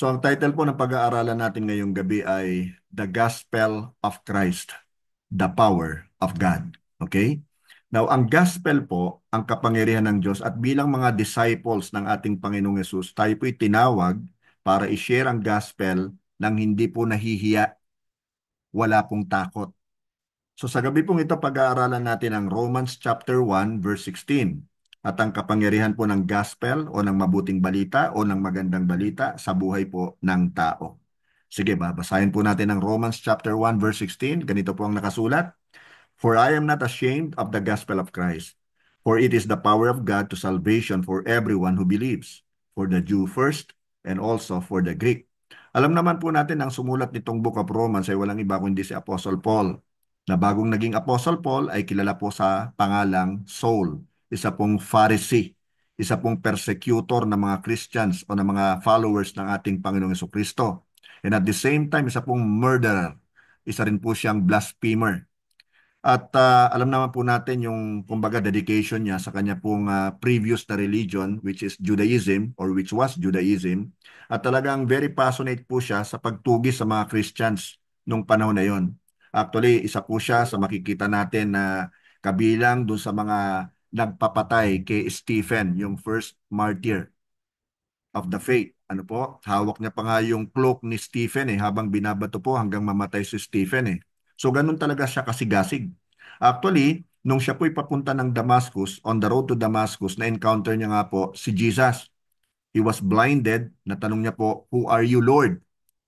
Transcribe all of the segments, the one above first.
So ang title po ng pag-aaralan natin ngayong gabi ay The Gospel of Christ, the Power of God. Okay? Now, ang gospel po, ang kapangyarihan ng Diyos at bilang mga disciples ng ating Panginoong Yesus, tayo po'y tinawag para i-share ang gospel ng hindi po nahihiya, wala pong takot. So sa gabi pong ito, pag-aaralan natin ang Romans chapter 1 verse 16 at ang kapangyarihan po ng gospel o ng mabuting balita o ng magandang balita sa buhay po ng tao. Sige, babasahin po natin ang Romans chapter 1 verse 16. Ganito po ang nakasulat. For I am not ashamed of the gospel of Christ, for it is the power of God to salvation for everyone who believes, for the Jew first and also for the Greek. Alam naman po natin ang sumulat nitong Book of Romans ay walang iba kundi si Apostle Paul, na bagong naging Apostle Paul ay kilala po sa pangalang Saul, isa pong Pharisee, isa pong persecutor ng mga Christians o ng mga followers ng ating Panginoong Jesucristo. And at the same time, isa pong murderer, isa rin po siyang blasphemer. At alam naman po natin yung kumbaga dedication niya sa kanya pong previous na religion which is Judaism or which was Judaism. At talagang very passionate po siya sa pagtugi sa mga Christians nung panahon na yon. Actually, isa po siya sa makikita natin na kabilang dun sa mga nagpapatay kay Stephen, yung first martyr of the faith. Ano po? Hawak niya pa nga yung cloak ni Stephen habang binabato po hanggang mamatay si Stephen. So ganun talaga siya kasigasig. Actually, nung siya po'y papunta ng Damascus, on the road to Damascus, na-encounter niya nga po si Jesus. He was blinded. Natanong niya po, "Who are you, Lord?"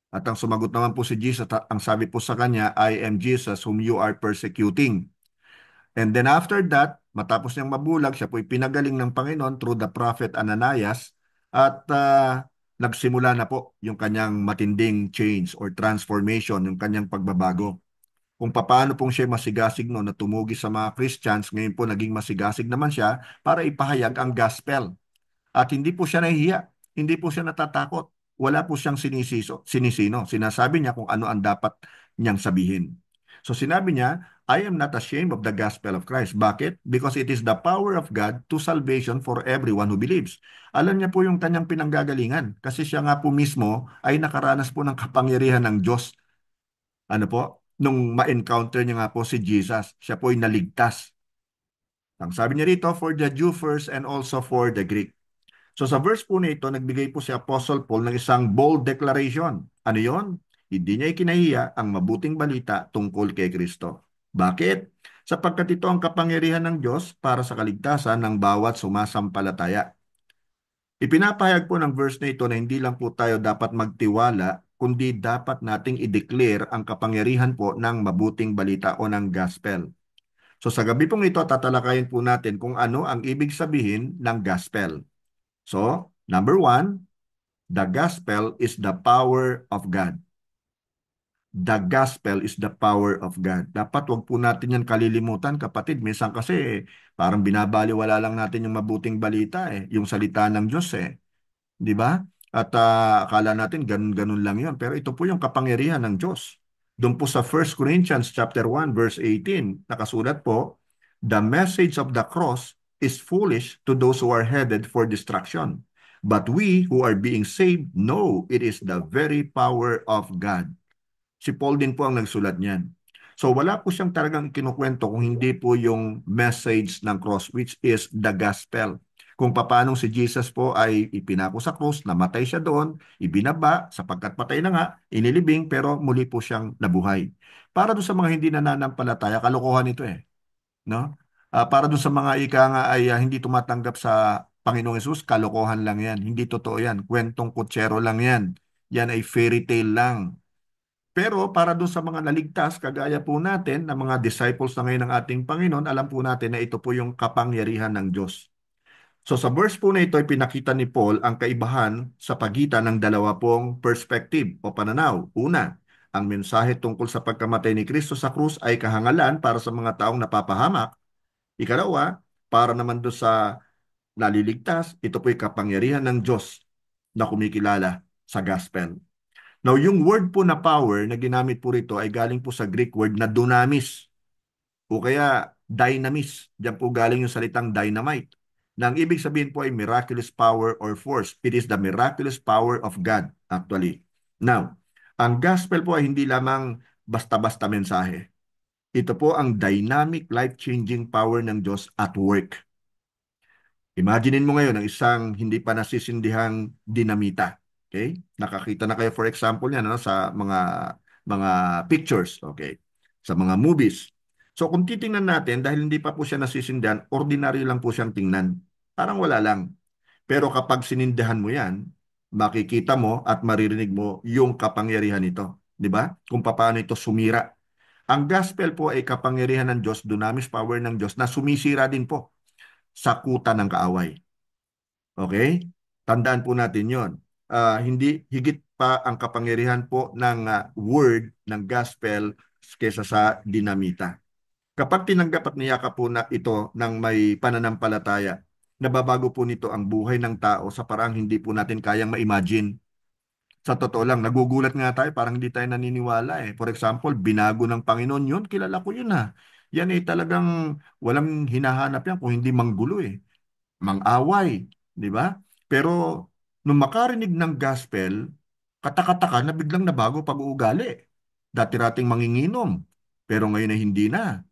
At ang sumagot naman po si Jesus, ang sabi po sa kanya, "I am Jesus whom you are persecuting." And then after that, matapos niyang mabulag, siya po'y pinagaling ng Panginoon through the prophet Ananias at nagsimula na po yung kanyang matinding change or transformation, yung kanyang pagbabago. Kung paano pong siya masigasig no, na tumugi sa mga Christians, ngayon po naging masigasig naman siya para ipahayag ang gospel. At hindi po siya nahihiya, hindi po siya natatakot, wala po siyang sinisino. Sinasabi niya kung ano ang dapat niyang sabihin. So sinabi niya, I am not ashamed of the gospel of Christ. Bakit? Because it is the power of God to salvation for everyone who believes. Alam niya po yung kanyang pinanggagalingan kasi siya nga po mismo ay nakaranas po ng kapangyarihan ng Diyos. Ano po? Nung ma-encounter niya nga po si Jesus, siya po ay naligtas. Ang sabi niya rito, for the Jew first and also for the Greek. So sa verse po na ito, nagbigay po si Apostle Paul ng isang bold declaration. Ano yon? Hindi niya ikinahiya ang mabuting balita tungkol kay Kristo. Bakit? Sapagkat ito ang kapangyarihan ng Diyos para sa kaligtasan ng bawat sumasampalataya. Ipinapahayag po ng verse na ito na hindi lang po tayo dapat magtiwala, kundi dapat nating i-declare ang kapangyarihan po ng mabuting balita o ng gospel. So sa gabi pong ito, tatalakayin po natin kung ano ang ibig sabihin ng gospel. So, number one, the gospel is the power of God. The gospel is the power of God. Dapat wag po natin yan kalilimutan, kapatid. Minsan kasi parang binabaliwala lang natin yung mabuting balita yung salita ng Diyos Di ba? At akala natin ganun-ganun lang yun. Pero ito po yung kapangyarihan ng Diyos. Doon po sa 1 Corinthians chapter 1 verse 18, nakasulat po, the message of the cross is foolish to those who are headed for destruction. But we who are being saved know it is the very power of God. Si Paul din po ang nagsulat niyan. So wala po siyang talagang kinukwento kung hindi po yung message ng cross, which is the gospel. Kung paano si Jesus po ay ipinako sa krus, namatay siya doon, ibinaba, sapagkat patay na nga, inilibing, pero muli po siyang nabuhay. Para doon sa mga hindi nananampalataya, kalokohan ito no? Para doon sa mga ika nga ay hindi tumatanggap sa Panginoong Hesus, kalokohan lang yan. Hindi totoo yan. Kwentong kutsero lang yan. Yan ay fairy tale lang. Pero para doon sa mga naligtas, kagaya po natin, na mga disciples na ngayon ng ating Panginoon, alam po natin na ito po yung kapangyarihan ng Diyos. So sa verse po na ito ay pinakita ni Paul ang kaibahan sa pagitan ng dalawa pong perspective o pananaw. Una, ang mensahe tungkol sa pagkamatay ni Kristo sa krus ay kahangalan para sa mga taong napapahamak. Ikalawa, para naman doon sa naliligtas, ito po'y kapangyarihan ng Diyos na kumikilala sa gospel. Now, yung word po na power na ginamit po rito ay galing po sa Greek word na dunamis o kaya dynamis. Diyan po galing yung salitang dynamite. Na ang ibig sabihin po ay miraculous power or force. It is the miraculous power of God. actually. Now, ang gospel po ay hindi lamang basta-basta mensahe. Ito po ang dynamic, life-changing power ng Diyos at work. Imaginein mo ngayon ang isang hindi pa nasisindihang dinamita. Okay? Nakakita na kayo for example yan ano, sa mga pictures, okay? Sa mga movies. So kung titingnan natin, dahil hindi pa po siya nasisindihan, ordinary lang po siyang tingnan. Parang wala lang. Pero kapag sinindihan mo yan, makikita mo at maririnig mo yung kapangyarihan nito. Di ba? Kung paano ito sumira. Ang gospel po ay kapangyarihan ng Diyos, dunamis power ng Diyos na sumisira din po sa kuta ng kaaway. Okay? Tandaan po natin yon. Hindi higit pa ang kapangyarihan po ng word ng gospel kesa sa dinamita. Kapag tinanggap at niyakap po na ito ng may pananampalataya, nababago po nito ang buhay ng tao sa paraang hindi po natin kayang ma-imagine. Sa totoo lang, nagugulat nga tayo, parang hindi tayo naniniwala eh. For example, binago ng Panginoon yun, kilala ko yun ha. Yan eh talagang walang hinahanap yan kung hindi manggulo eh, mang-away, di ba? Pero nung makarinig ng gospel, katakataka na biglang nabago pag-uugali. Dati-rating manginginom, pero ngayon ay hindi na.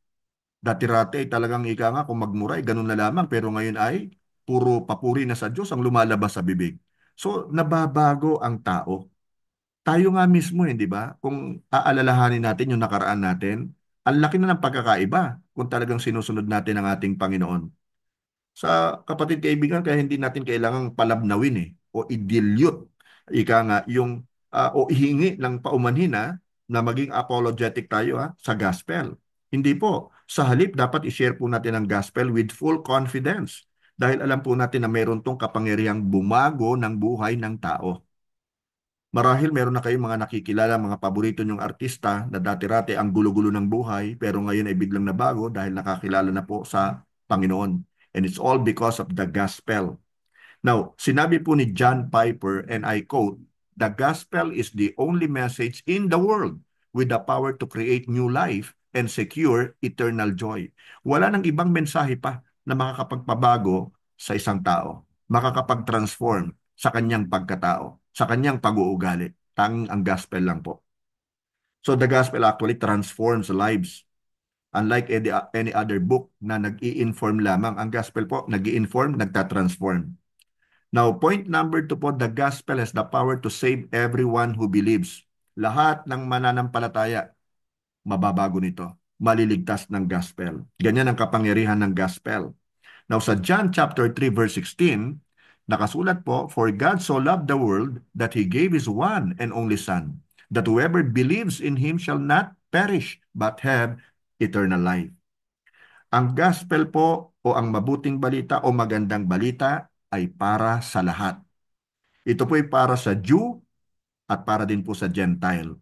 Dati-rati ay talagang ika nga kung magmura ay ganun na lamang, pero ngayon ay puro papuri na sa Diyos ang lumalabas sa bibig. So, nababago ang tao. Tayo nga mismo, hindi ba? Kung aalalahanin natin yung nakaraan natin, ang laki na ng pagkakaiba kung talagang sinusunod natin ang ating Panginoon. Sa kapatid kaibigan, kaya hindi natin kailangang palabnawin o i-dilute. Ika nga, o ihingi ng paumanhin na maging apologetic tayo sa gospel. Hindi po. Sa halip, dapat i-share po natin ang gospel with full confidence. Dahil alam po natin na meron tong kapangyarihang bumago ng buhay ng tao. Marahil meron na kayong mga nakikilala, mga paborito nyong artista na dati-rati ang gulo-gulo ng buhay pero ngayon ay biglang nabago dahil nakakilala na po sa Panginoon. And it's all because of the gospel. Now, sinabi po ni John Piper, and I quote, "The gospel is the only message in the world with the power to create new life and secure eternal joy." Wala nang ibang mensahe pa na makakapagpabago sa isang tao, makakapag-transform sa kanyang pagkatao, sa kanyang pag-uugali. Tanging ang gospel lang po. So the gospel actually transforms lives. Unlike any other book na nag-i-inform lamang, ang gospel po nag-i-inform, nagtatransform. Now, point number 2 po, the gospel has the power to save everyone who believes. Lahat ng mananampalataya, mababago nito. Maliligtas ng gospel. Ganyan ang kapangyarihan ng gospel. Now, sa John chapter 3 verse 16, nakasulat po, "For God so loved the world that He gave His one and only Son, that whoever believes in Him shall not perish, but have eternal life." Ang gospel po o ang mabuting balita o magandang balita ay para sa lahat. Ito po ay para sa Jew at para din po sa Gentile.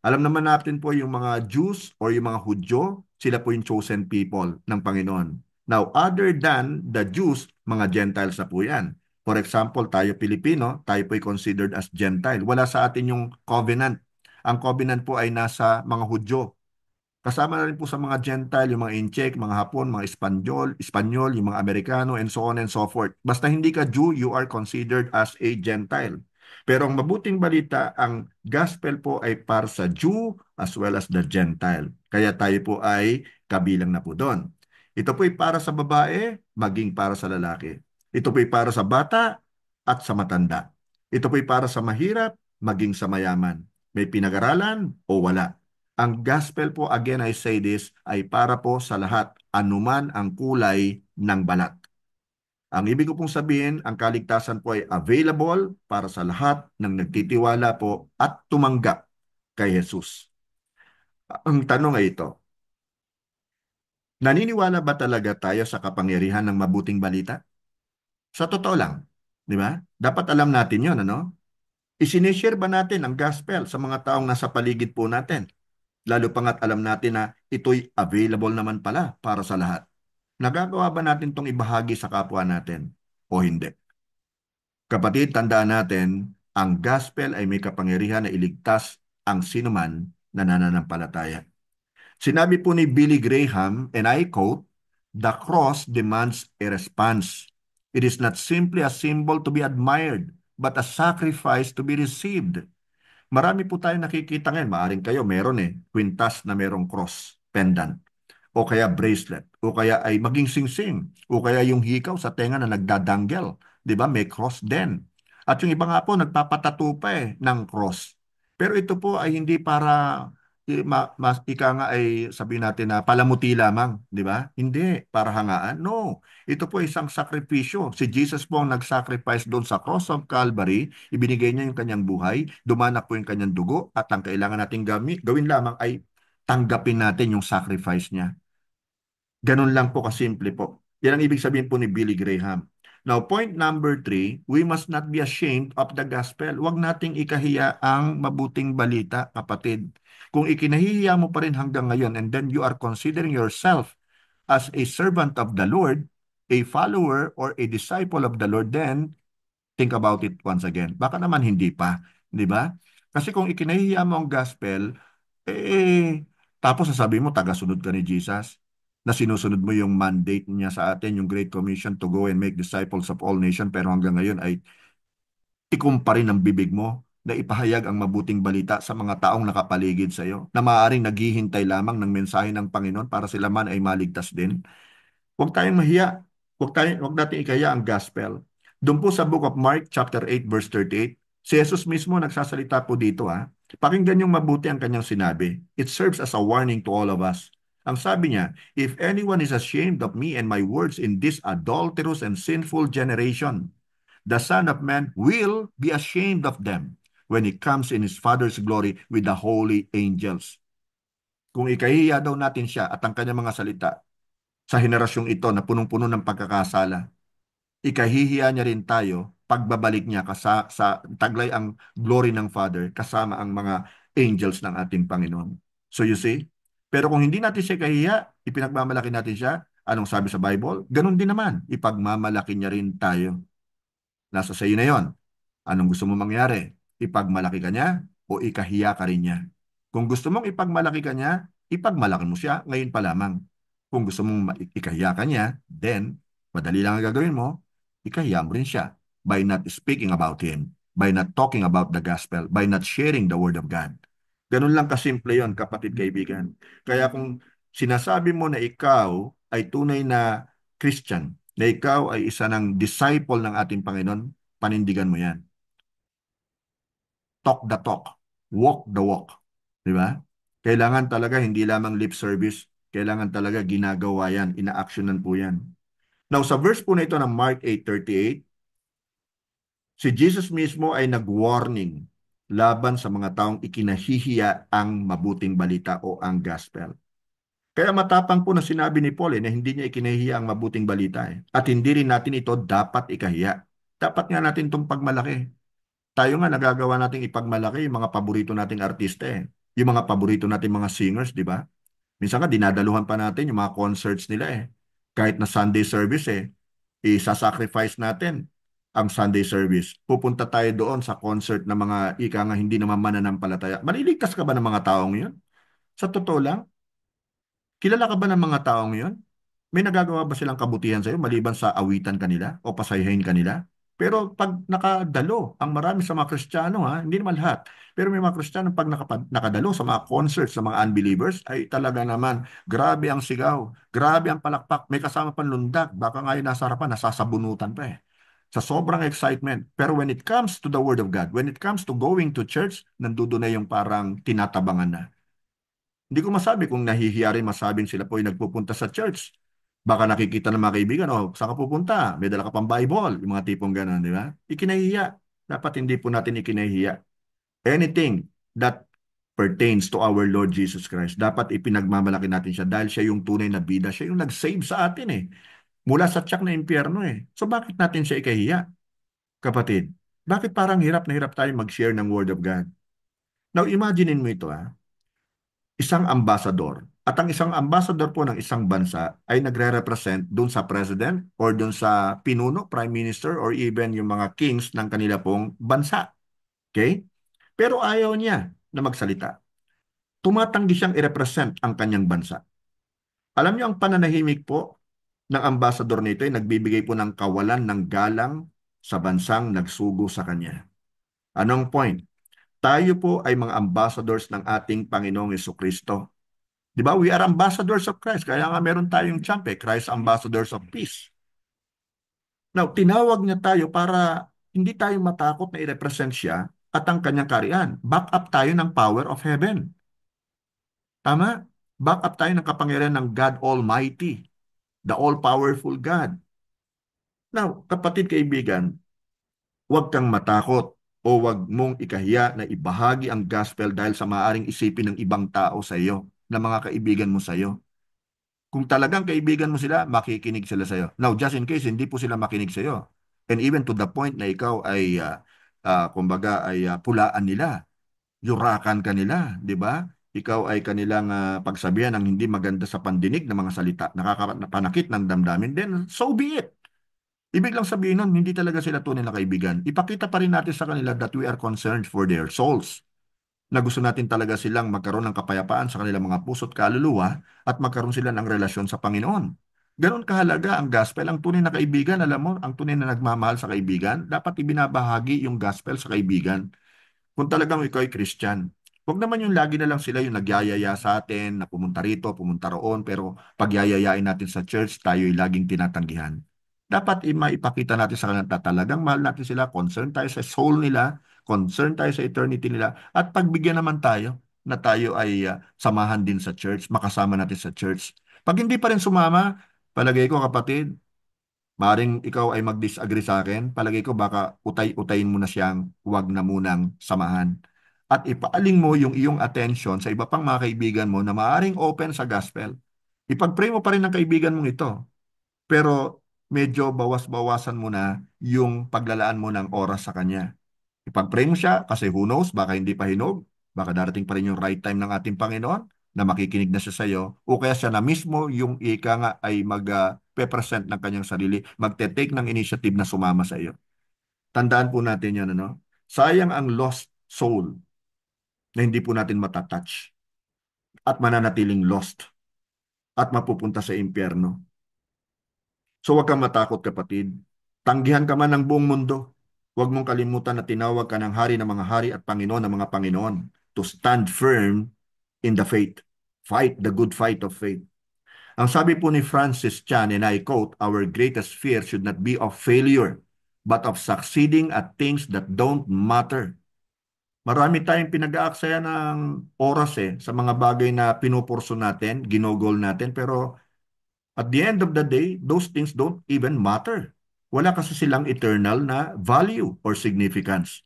Alam naman natin po yung mga Jews or yung mga Hudyo, sila po yung chosen people ng Panginoon. Now, other than the Jews, mga Gentiles na po yan. For example, tayo Pilipino, tayo po ay considered as Gentile. Wala sa atin yung covenant. Ang covenant po ay nasa mga Hudyo. Kasama na rin po sa mga Gentile, yung mga Incheck, mga Hapon, mga Espanyol, yung mga Amerikano, and so on and so forth. Basta hindi ka Jew, you are considered as a Gentile. Pero ang mabuting balita, ang gospel po ay para sa Jew as well as the Gentile. Kaya tayo po ay kabilang na po doon. Ito po ay para sa babae, maging para sa lalaki. Ito po ay para sa bata at sa matanda. Ito po ay para sa mahirap, maging sa mayaman. May pinag-aralan o wala. Ang gospel po, again I say this, ay para po sa lahat, anuman ang kulay ng balat. Ang ibig ko pong sabihin, ang kaligtasan po ay available para sa lahat ng nagtitiwala po at tumanggap kay Jesus. Ang tanong ay ito, naniniwala ba talaga tayo sa kapangyarihan ng mabuting balita? Sa totoo lang, di ba? Dapat alam natin yon, ano? Isinishare ba natin ang gospel sa mga taong nasa paligid po natin? Lalo pa nga't alam natin na ito'y available naman pala para sa lahat. Nagagawa ba natin itong ibahagi sa kapwa natin o hindi? Kapatid, tandaan natin, ang gospel ay may kapangyarihan na iligtas ang sinuman na nananampalataya. Sinabi po ni Billy Graham, and I quote, "The cross demands a response. It is not simply a symbol to be admired, but a sacrifice to be received. Marami po tayong nakikita ngayon. Maaring kayo, meron kwintas na merong cross pendant o kaya bracelet, o kaya ay maging singsing, o kaya yung hikaw sa tenga na nagdadanggel, 'di ba? May cross din. At yung iba nga po nagpapatattoo pa ng cross. Pero ito po ay hindi para ika nga ay sabihin natin na palamuti lamang, 'di ba? Hindi para hangaan. No. Ito po ay isang sakripisyo. Si Jesus po ang nag-sacrifice doon sa cross of Calvary, ibinigay niya yung kanyang buhay, dumanak po yung kanyang dugo, at ang kailangan nating gawin lamang ay tanggapin natin yung sacrifice niya. Ganun lang po kasimple po. Yan ang ibig sabihin po ni Billy Graham. Now, point number 3, we must not be ashamed of the gospel. Huwag nating ikahiya ang mabuting balita, kapatid. Kung ikinahihiya mo pa rin hanggang ngayon and then you are considering yourself as a servant of the Lord, a follower or a disciple of the Lord, then think about it once again. Baka naman hindi pa, di ba? Kasi kung ikinahihiya mo ang gospel, tapos sasabihin mo, tagasunod ka ni Jesus, na sinusunod mo yung mandate niya sa atin, yung Great Commission to go and make disciples of all nations, pero hanggang ngayon ay tikom pa rin ang bibig mo na ipahayag ang mabuting balita sa mga taong nakapaligid sa iyo, na maaaring naghihintay lamang ng mensahe ng Panginoon para sila man ay maligtas din. Huwag tayong mahiya. Huwag natin ikaya ang gospel. Doon po sa book of Mark, chapter 8, verse 38, si Jesus mismo nagsasalita po dito. Pakinggan yung mabuti ang kanyang sinabi. It serves as a warning to all of us. Ang sabi niya, if anyone is ashamed of me and my words in this adulterous and sinful generation, the Son of Man will be ashamed of them when he comes in his Father's glory with the holy angels. Kung ikahiya daw natin siya at ang kanyang mga salita sa henerasyong ito na punong-puno ng pagkakasala, ikahihiya niya rin tayo pagbabalik niya sa taglay ang glory ng Father kasama ang mga angels ng ating Panginoon. So you see? Pero kung hindi natin siya kahiya, ipinagmamalaki natin siya, anong sabi sa Bible? Ganun din naman, ipagmamalaki niya rin tayo. Nasa sa iyo na yon. Anong gusto mo mangyari? Ipagmalaki ka niya o ikahiya ka rin niya? Kung gusto mong ipagmalaki ka niya, ipagmalaki mo siya ngayon pa lamang. Kung gusto mong ikahiya ka niya, then, madali lang ang gagawin mo, ikahiya mo rin siya by not speaking about Him, by not talking about the gospel, by not sharing the word of God. Ganun lang kasimple yon, kapatid kaibigan. Kaya kung sinasabi mo na ikaw ay tunay na Christian, na ikaw ay isa ng disciple ng ating Panginoon, panindigan mo yan. Talk the talk, walk the walk. Di ba? Kailangan talaga hindi lamang lip service, kailangan talaga ginagawa yan, ina-actionan po yan. Now, sa verse po na ito ng Mark 8:38, si Jesus mismo ay nag-warning laban sa mga taong ikinahihiya ang mabuting balita o ang gospel. Kaya matapang po na sinabi ni Paul na hindi niya ikinahihiya ang mabuting balita. At hindi rin natin ito dapat ikahiya. Dapat nga natin itong pagmalaki. Tayo nga nagagawa nating ipagmalaki yung mga paborito nating artista. Yung mga paborito nating mga singers, di ba? Minsan nga dinadaluhan pa natin yung mga concerts nila. Kahit na Sunday service isa-sacrifice natin ang Sunday service. Pupunta tayo doon sa concert ng mga ika nga hindi naman mananampalataya. Maliligtas ka ba ng mga taong yun? Sa totoo lang, kilala ka ba ng mga taong yun? May nagagawa ba silang kabutihan sa'yo maliban sa awitan kanila o pasayahin kanila? Pero pag nakadalo, ang marami sa mga Kristiyano, hindi naman lahat, pero may mga Kristiyano pag nakadalo sa mga concerts sa mga unbelievers, ay talaga naman, grabe ang sigaw, grabe ang palakpak, may kasama panlundag, baka ngayon nasa harapan, nasasabunutan pa sa sobrang excitement. Pero when it comes to the Word of God, when it comes to going to church, nandoon na yung parang tinatabangan na. Hindi ko masabi kung nahihiya rin masabing sila po ay nagpupunta sa church. Baka nakikita ng mga kaibigan, saan ka pupunta? May dala ka pang Bible, yung mga tipong gano'n, di ba? Ikinahihiya. Dapat hindi po natin ikinahihiya. Anything that pertains to our Lord Jesus Christ, dapat ipinagmamalaki natin siya dahil siya yung tunay na bida. Siya yung nag-save sa atin mula sa tiyak na impyerno So bakit natin siya ikahiya? Kapatid, bakit parang hirap na hirap tayo mag-share ng Word of God? Now, imaginein mo ito isang ambassador. At ang isang ambassador po ng isang bansa ay nagre-represent doon sa president or doon sa pinuno, prime minister, or even yung mga kings ng kanila pong bansa. Okay? Pero ayaw niya na magsalita. Tumatanggi siyang i-represent ang kanyang bansa. Alam niyo ang pananahimik po ng ambassador nito ay nagbibigay po ng kawalan ng galang sa bansang nagsugo sa Kanya. Anong point? Tayo po ay mga ambassadors ng ating Panginoong Jesucristo. Di ba? We are ambassadors of Christ. Kaya nga meron tayong champ Christ Ambassadors of Peace. Now, tinawag niya tayo para hindi tayo matakot na i-represent siya at ang kanyang kariyan. Back up tayo ng power of heaven. Tama? Back up tayo ng kapangyarihan ng God Almighty, the all-powerful God. Now, kapatid kaibigan, huwag kang matakot o huwag mong ikahiya na ibahagi ang gospel dahil sa maaaring isipin ng ibang tao sa iyo, na mga kaibigan mo sa iyo. Kung talagang kaibigan mo sila, makikinig sila sa iyo. Now, just in case, hindi po sila makinig sa iyo. And even to the point na ikaw ay, kumbaga, ay pulaan nila. Yurakan ka nila, di ba? Ikaw ay kanilang pagsabihan ng hindi maganda sa pandinig ng mga salita, nakakapanakit ng damdamin, then so be it. Ibig lang sabihin nun, hindi talaga sila tunay na kaibigan. Ipakita pa rin natin sa kanila that we are concerned for their souls, na gusto natin talaga silang magkaroon ng kapayapaan sa kanilang mga puso't kaluluwa at magkaroon sila ng relasyon sa Panginoon. Ganon kahalaga ang gospel. Ang tunay na kaibigan, alam mo, ang tunay na nagmamahal sa kaibigan, dapat ibinabahagi yung gospel sa kaibigan. Kung talagang ikaw ay Christian, huwag naman yung lagi na lang sila yung nagyayaya sa atin na pumunta rito, pumunta roon, pero pagyayayain natin sa church, tayo ay laging tinatanggihan. Dapat maipakita natin sa kanila na talagang mahal natin sila, concern tayo sa soul nila, concern tayo sa eternity nila, at pagbigyan naman tayo na tayo ay samahan din sa church, makasama natin sa church. Pag hindi pa rin sumama, palagay ko kapatid, maring ikaw ay mag-disagree sa akin, palagay ko baka utay-utayin mo na siyang huwag na munang samahan. At ipaaling mo yung iyong attention sa iba pang mga kaibigan mo na maaring open sa gospel. Ipag-pray mo pa rin ng kaibigan mong ito, pero medyo bawas-bawasan mo na yung paglalaan mo ng oras sa kanya. Ipag-pray mo siya kasi who knows, baka hindi pa hinog, baka darating pa rin yung right time ng ating Panginoon na makikinig na siya sa iyo o kaya siya na mismo yung ika nga ay mag-present ng kanyang sarili, magte-take ng initiative na sumama sa iyo. Tandaan po natin yan, ano? Sayang ang lost soul na hindi po natin matatouch at mananatiling lost at mapupunta sa impyerno. So huwag kang matakot kapatid. Tanggihan ka man ng buong mundo. Huwag mong kalimutan na tinawag ka ng hari ng mga hari at Panginoon ng mga Panginoon to stand firm in the faith. Fight the good fight of faith. Ang sabi po ni Francis Chan, and I quote, "Our greatest fear should not be of failure, but of succeeding at things that don't matter." Marami tayong pinag-aaksaya ng oras sa mga bagay na pinupurso natin, ginogol natin, pero at the end of the day, those things don't even matter. Wala kasi silang eternal na value or significance.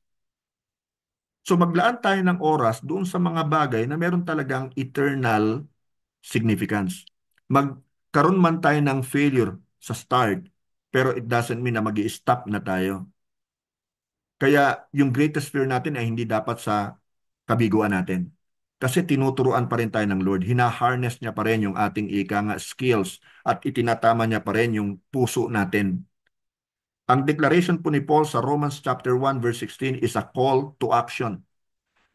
So maglaan tayo ng oras doon sa mga bagay na meron talagang eternal significance. Magkaroon man tayo ng failure sa start, pero it doesn't mean na mag-i-stop na tayo. Kaya yung greatest fear natin ay hindi dapat sa kabiguan natin. Kasi tinuturuan pa rin tayo ng Lord. Hina-harness niya pa rin yung ating ika nga skills at itinatama niya pa rin yung puso natin. Ang declaration po ni Paul sa Romans chapter 1 verse 16 is a call to action.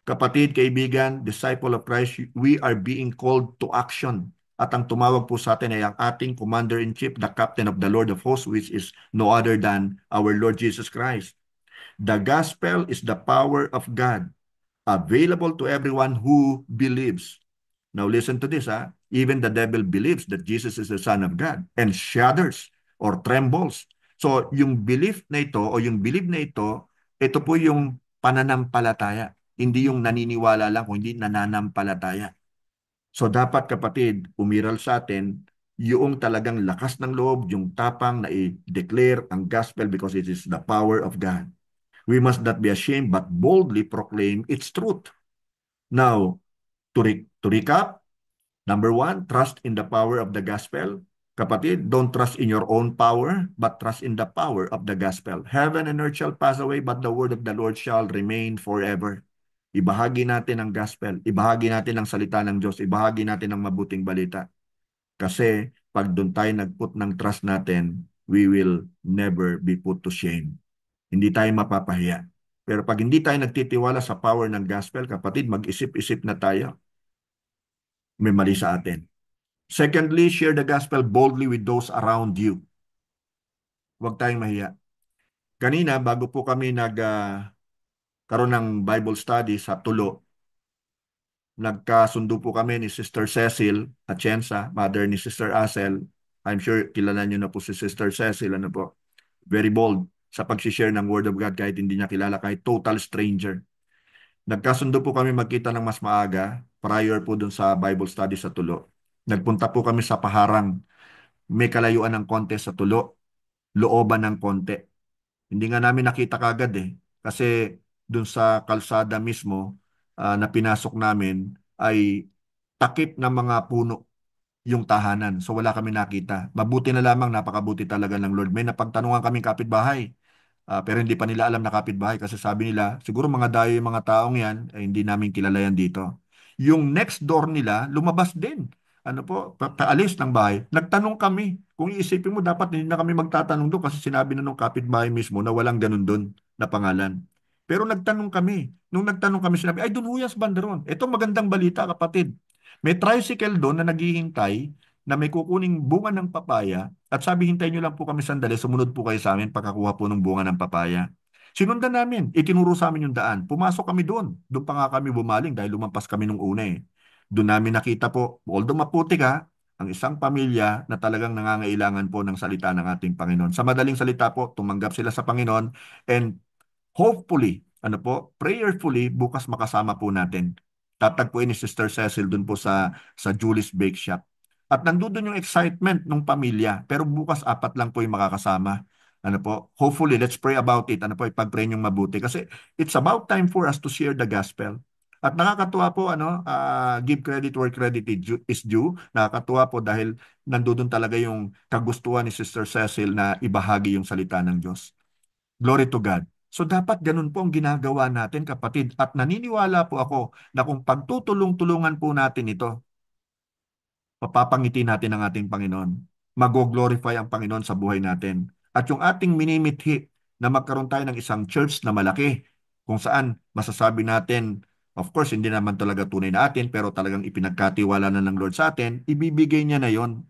Kapatid, kaibigan, disciple of Christ, we are being called to action. At ang tumawag po sa atin ay ang ating Commander-in-Chief, the Captain of the Lord of Hosts, which is no other than our Lord Jesus Christ. The gospel is the power of God available to everyone who believes. Now listen to this, ha? Even the devil believes that Jesus is the Son of God and shudders or trembles. So yung belief na ito o yung belief na ito po yung pananampalataya. Hindi yung naniniwala lang, kundi nananampalataya. So dapat kapatid, umiral sa atin yung talagang lakas ng loob, yung tapang na i-declare ang gospel because it is the power of God. We must not be ashamed but boldly proclaim its truth. Now, to recap, number one, trust in the power of the gospel. Kapatid, don't trust in your own power, but trust in the power of the gospel. Heaven and earth shall pass away, but the word of the Lord shall remain forever. Ibahagi natin ang gospel. Ibahagi natin ang salita ng Diyos. Ibahagi natin ang mabuting balita. Kasi pag doon tayo nag-put ng trust natin, we will never be put to shame. Hindi tayo mapapahiya. Pero pag hindi tayo nagtitiwala sa power ng gospel, kapatid, mag-isip-isip na tayo. May mali sa atin. Secondly, share the gospel boldly with those around you. Huwag tayong mahiya. Kanina, bago po kami karoon ng Bible study sa Tulo, nagkasundo po kami ni Sister Cecil Atienza, mother ni Sister Asel. I'm sure kilala niyo na po si Sister Cecil. Ano po? Very bold sa pag-share ng Word of God kahit hindi niya kilala, kahit total stranger. Nagkasundo po kami magkita ng mas maaga prior po dun sa Bible study sa Tulo. Nagpunta po kami sa Paharang. May kalayuan ng konti sa Tulo, looban ng konti. Hindi nga namin nakita kagad eh. Kasi dun sa kalsada mismo na pinasok namin ay takip ng mga puno yung tahanan. So wala kami nakita. Mabuti na lamang, napakabuti talaga ng Lord. May napagtanungan kaming kapitbahay. Pero hindi pa nila alam na kapitbahay kasi sabi nila, siguro mga dayo yung mga taong yan, ay hindi namin kilala yan dito. Yung next door nila, lumabas din. Ano po, paalis ng bahay. Nagtanong kami. Kung iisipin mo, dapat hindi na kami magtatanong doon kasi sinabi na nung kapitbahay mismo na walang ganun doon na pangalan. Pero nagtanong kami. Nung nagtanong kami, sinabi, ay, doon huyas bandaron. Ito magandang balita, kapatid. May tricycle doon na naghihintay na may kukuning bunga ng papaya at sabi, hintayin nyo lang po kami sandali, sumunod po kayo sa amin pagkakuha po ng bunga ng papaya. Sinundan namin, itinuro sa amin yung daan. Pumasok kami doon. Doon pa nga kami bumaling dahil lumampas kami nung una eh. Doon namin nakita po, although maputik ha, ang isang pamilya na talagang nangangailangan po ng salita ng ating Panginoon. Sa madaling salita po, tumanggap sila sa Panginoon and hopefully, ano po, prayerfully, bukas makasama po natin. Tatagpuin ni Sister Cecil dun po sa Julie's Bake Shop. At nandun yung excitement ng pamilya. Pero bukas apat lang po yung makakasama. Ano po, hopefully, let's pray about it. Ano po, ipag-pray niyong mabuti. Kasi it's about time for us to share the gospel. At nakakatuwa po, give credit where credit is due. Nakakatuwa po dahil nandun talaga yung kagustuhan ni Sister Cecil na ibahagi yung salita ng Diyos. Glory to God. So dapat ganun po ang ginagawa natin kapatid. At naniniwala po ako na kung pagtutulong-tulungan po natin ito, mapapangiti natin ang ating Panginoon. Mag-glorify ang Panginoon sa buhay natin. At yung ating minimithi na magkaroon tayo ng isang church na malaki kung saan masasabi natin, of course, hindi naman talaga tunay na atin, pero talagang ipinagkatiwala na ng Lord sa atin, ibibigay niya na yon.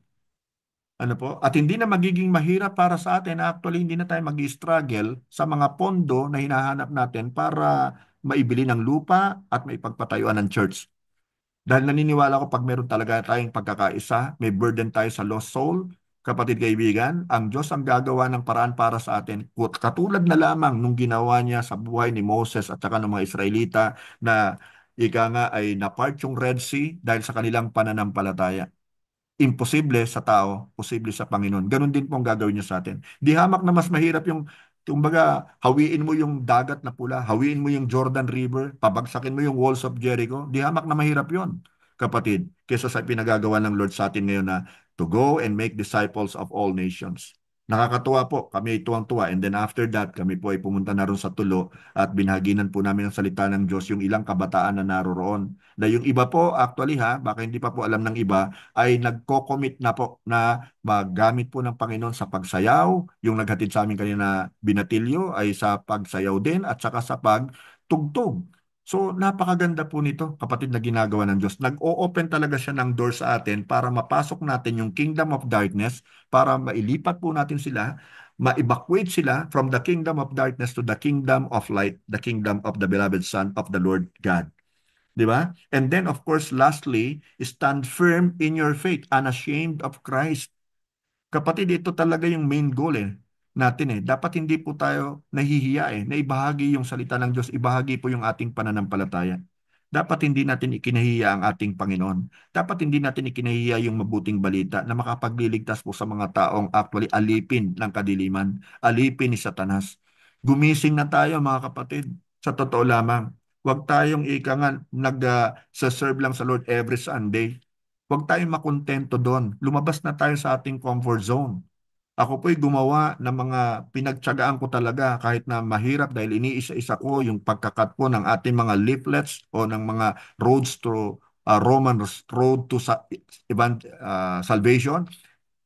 Ano po? At hindi na magiging mahirap para sa atin. Actually, hindi na tayo mag-struggle sa mga pondo na hinahanap natin para maibili ng lupa at maipagpatayuan ng church. Dahil naniniwala ko pag meron talaga tayong pagkakaisa, may burden tayo sa lost soul, kapatid kaibigan, ang Diyos ang gagawa ng paraan para sa atin. Katulad na lamang nung ginawa niya sa buhay ni Moses at saka ng mga Israelita na ika nga ay napart yung Red Sea dahil sa kanilang pananampalataya. Imposible sa tao, posible sa Panginoon. Ganon din po ang gagawin niya sa atin. Di hamak na mas mahirap yung, kumbaga, hawiin mo yung dagat na pula, hawiin mo yung Jordan River, pabagsakin mo yung walls of Jericho. Di hamak na mahirap yon, kapatid, kesa sa pinagagawa ng Lord sa atin ngayon na to go and make disciples of all nations. Nakakatuwa po, kami ay tuwang-tuwa. And then after that, kami po ay pumunta na ron sa Tulo at binhaginan po namin ang salita ng Diyos yung ilang kabataan na naroroon. Na yung iba po, actually ha, baka hindi pa po alam ng iba, ay nagko-commit na po na magamit po ng Panginoon sa pagsayaw. Yung naghatid sa amin kanina binatilyo ay sa pagsayaw din at saka sa pagtugtog. So napakaganda po nito, kapatid, na ginagawa ng Diyos. Nag-o-open talaga siya ng door sa atin para mapasok natin yung kingdom of darkness, para mailipat po natin sila, ma-evacuate sila from the kingdom of darkness to the kingdom of light, the kingdom of the beloved Son of the Lord God. Di ba? And then, of course, lastly, stand firm in your faith, unashamed of Christ. Kapatid, ito talaga yung main goal natin Dapat hindi po tayo nahihiya na ibahagi yung salita ng Diyos, ibahagi po yung ating pananampalataya. Dapat hindi natin ikinahiya ang ating Panginoon. Dapat hindi natin ikinahiya yung mabuting balita na makapagliligtas po sa mga taong actually alipin ng kadiliman, alipin ni Satanas. Gumising na tayo mga kapatid, sa totoo lamang. Huwag tayong ika nga nag-serve lang sa Lord every Sunday. Huwag tayong makontento doon. Lumabas na tayo sa ating comfort zone. Ako po'y gumawa ng mga pinagtiyagaan ko talaga kahit na mahirap dahil iniisa-isa ko yung pagkakat po ng ating mga leaflets o ng mga roads to Roman road to salvation.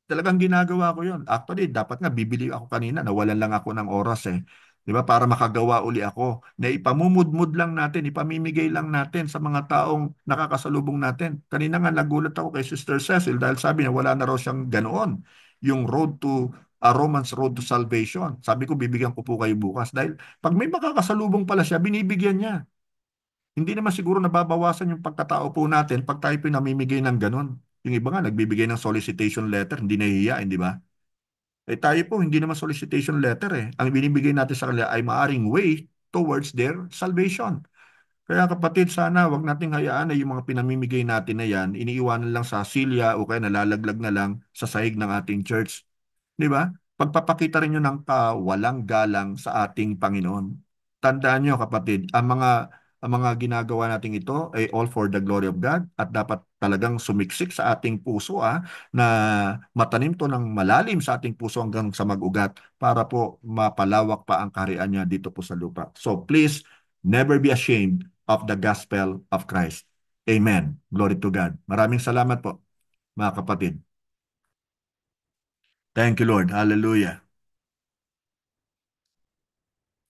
Talagang ginagawa ko yun. Actually, dapat nga bibili ako kanina. Nawalan lang ako ng oras eh. Di ba? Para makagawa uli ako. Na ipamumudmud lang natin, ipamimigay lang natin sa mga taong nakakasalubong natin. Kanina nga nagulat ako kay Sister Cecil dahil sabi niya wala na raw siyang ganoon. Yung road to A Romance Road to Salvation. Sabi ko, bibigyan ko po kayo bukas. Dahil pag may makakasalubong pala siya, binibigyan niya. Hindi naman siguro nababawasan yung pagkatao po natin pag tayo pinamimigay ng ganun. Yung iba nga, nagbibigay ng solicitation letter, hindi nahihiya, di ba? Eh tayo po, hindi naman solicitation letter eh. Ang binibigay natin sa kanila ay maaring way towards their salvation. Kaya kapatid, sana wag nating hayaan na yung mga pinamimigay natin na yan, iniiwanan lang sa silya o kaya nalalaglag na lang sa sahig ng ating church. Di ba? Pagpapakita rin nyo ng kawalang galang sa ating Panginoon. Tandaan nyo kapatid, ang mga ginagawa natin ito ay all for the glory of God at dapat talagang sumiksik sa ating puso na matanim to ng malalim sa ating puso hanggang sa mag-ugat para po mapalawak pa ang kaharian niya dito po sa lupa. So please, never be ashamed of the gospel of Christ. Amen. Glory to God. Maraming salamat po, mga kapatid. Thank you, Lord. Hallelujah.